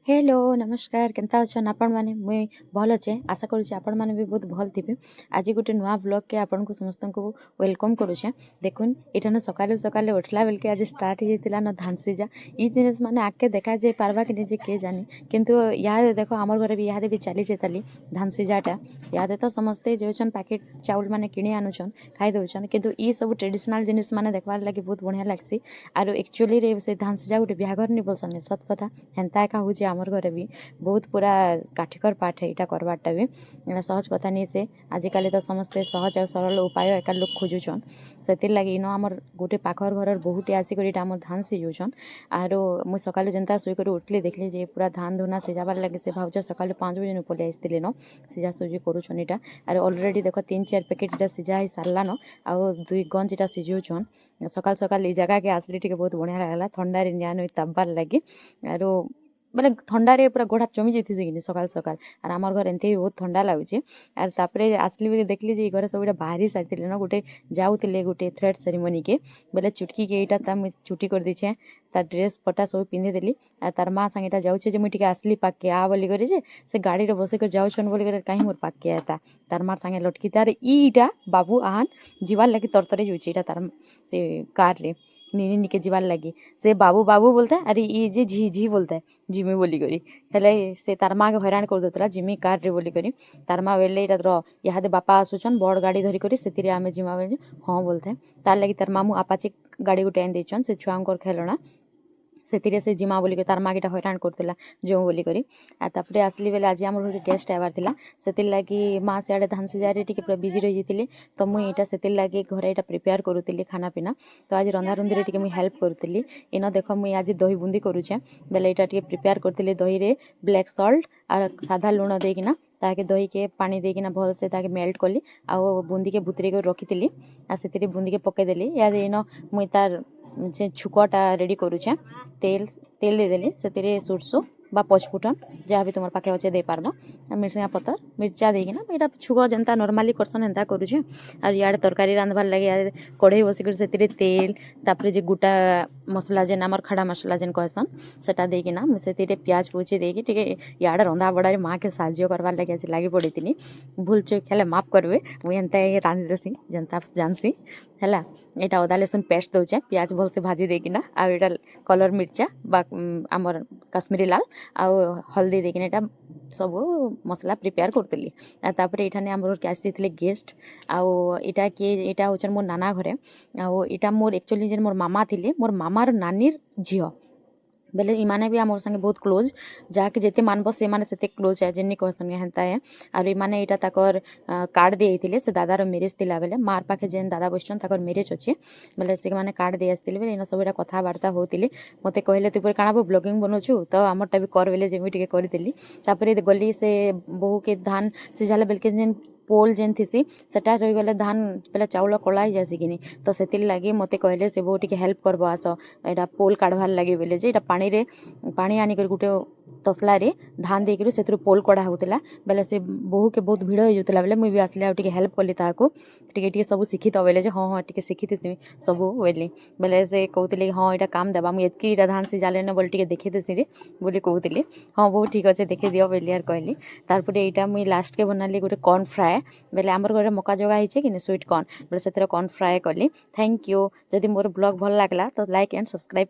Hello नमस्कार केनता अछन आपण माने मुई भल अच्छे आशा करुचे आपण माने भी बहुत भल थिबे। आज गोटे नुआ ब्लॉग के आपण को समस्त को वेलकम करुचे। देखुन इठान सकाले सकाले उठला बेल के आज स्टार्ट हो जाता न धान सिजा ई जिनिस माने आके देखा जे पारबा कि जे के जानी किंतु याद देखो आमर घरे भी याद भी चली जेताली धान सिजाटा याद तो समस्ते जोचन पैकेट चाउल माने किणी आनुछन खाई दउछन किंतु ई सब ट्रेडिशनल जिनिस माने देखबार लागि बहुत बढ़िया लागसी। आरो एक्चुअली रे से धान सिजा गोटे बिहाघर नि बोलसन सत कथा हेन्ता एका होजे आमर घरे भी बहुत पूरा काठिकर पाठ है यहाँ करवाटा भी सहज कथा नहीं से आजिकल तो समस्ते सहज और सरल उपाय एका लोक खोजुछन से लगी इन आमर गोटे पाखर घर बहुटे आसिक आम धान सिझुछन। आरो मुझे सकालू जेनता शुईकर उठली देखली जे पूरा धान धुना सिझाबार लगे से भावज सकाल 5 बजे पलि आसते न सिझा सुझी करुछन इटा आरो ऑलरेडी देख 3-4 पैकेट इटा सिझा ही सारलान आउ 2 गंज इटा सिझुछन। सकाल सकाल जगह के आसली टे बहुत बढ़िया लगला थंडारे निआन तापबार लगे आरो माने थंडारे पूरा गोड़ा जमी जाती कि सकाल सकाल और आमर घर एमती भी बहुत ठंडा लगुचे। और तापरे आसली देखली जे घर सब बाहरी सारी न गोटे जाऊे गोटे थ्रेड सेरेमनी के बोले चुटकी के यहाँ मुझे चुटी कर दीचे तार ड्रेस पटा सब पिंधीदेली और तार माँ संगे जाऊे मुझे आसली पाके आ बोली करे से गाड़ी रे बसिक जाऊन बोली कहीं मोर पाके आता तार मार संगे लटकी तार ईटा बाबू आहान जीवार लगे तरतरे जाऊे यहाँ तार से कार रे नी निके जीवार लगी से बाबू बाबू बोलता है अरे ये जे झी झी बोलता है जिमी बोली करी हेले से तार माँ के हैरान कर देता जिमी कार रे बोली करी तार माँ बेले इहादे बापा आसुचन बड़ गाड़ी धरी करी से आमे जिमा बोले हाँ बोलता है तार लगी तार मामू आपाची गाड़ी गुटे आन देचन से छुआंकर खेलना से जिमा बोलिक तार माँ गिटा हैरान करला जो बोलिक तापर आसली बेले आज आम गोटे गेस्ट आवार से लगी माँ सियाड़े धान सिजारे टी पूरा बिजी रही जाती तो मुझे से लगी घरे यहाँ प्रिपेयर करूली खाना पीना तो आज रंधा रुंधी टी मुझे हेल्प करूली इन देख मुझे आज दही बुंदी करुचे बेले यहाँ टी प्रिपेयर करी दही रे ब्लैक सल्ट और साधा लुण देकिना ताके दही के पानी देकिना भल से ताके मेल्ट कली आउ बुंदी के भुतरे कर रखी से बुंदी के पकईदेली या इन मुई तार से छुकटा रेडी करुचे तेल तेल देदेली से सोरसो बा पचफुटन जहाँ भी तुम पाखे अच्छे दे पार्ब मिर्सिंगा पतर मिर्चा देकिना यहाँ छुक जेनता नर्माली करसन एंता करुचे और इे तरकारी रांधबार लगे कढ़ई बसिक से तेल तापर जे गोटा मसला जेन आमर खड़ा मसला जेन कहसन सेटा देकिना से प्याज पुची देकी टे इे रंधा बड़ारे माँ के साहाଯ୍य करवार लगे आज लगी पड़ी भूल चुक हेल्ले माफ करवे मुझे एंता रांधिदेसी जेनता जानसी है यहाँ अदा लसुन पेस्ट दौचे प्याज भल से भाजी देकिना आ कलर मिर्चा बा आमर काश्मीरी लाल आउ हल्दी देकिना यहाँ सब मसला प्रिपेयर करूली तापर ये आम के आसी गेस्ट आउ इटा किए यहाँ हूँ मोर नाना घरे आउ इटा मोर एक्चुअली जेन मोर मामा थिले मोर मामार नानीर झील बेले इमाने भी आम संगे बहुत क्लोज जहाँकि जिते मानब से माने सेते क्लोज है जेनी कहसन हेन्ता है और इमाने यहाँ ताकर कार्ड दिए से दादार मेरेज थिला बेले मार पाखे जेन दादा बसछन ताकर मेरेज अच्छे बेले से माने कार्ड दे आसते बेले इन सब यहाँ कथबार्ता होती मते कहले तू काଣା ब्लॉगिंग बनौछु तो आमरटा भी कर बेले जेमी टिके करी तापर गली से बहु के धान सिझाला बेलके जेन पोल जेन थी सेटा रही गले धान पहले चाउल कला ही जासी कि तो से लगे मते कहले से बहुत टी हेल्प करब आस यहाँ पोल काढ़वार लगे बोले जे पानी रे पानी आनिक गोटे तसला रे धान देकर से पोल कढ़ा होता बेले से बहु के बहुत भिड़ हो जाता बेले मुझे भी आसले आगे हेल्प कली टे सब शिखी तो बेले हाँ हाँ टे शिखी सब बोली बेले से कहते हाँ यहाँ काम देवा मुझे एतकी धान सिझाले न बोले टे देखी देसी रे बोली कहती हाँ बहुत ठीक अच्छे देखे दियो बोली यार कहली तारपर यहाँ मुझे लास्ट के बनाली गोटे कॉर्न फ्राए बेले आमर घर मका जगह है कि स्वीट कॉर्न बोले से कॉर्न फ्राए कली। थैंक यू जदि मोर ब्लॉग भल लगला तो लाइक एंड सब्सक्राइब।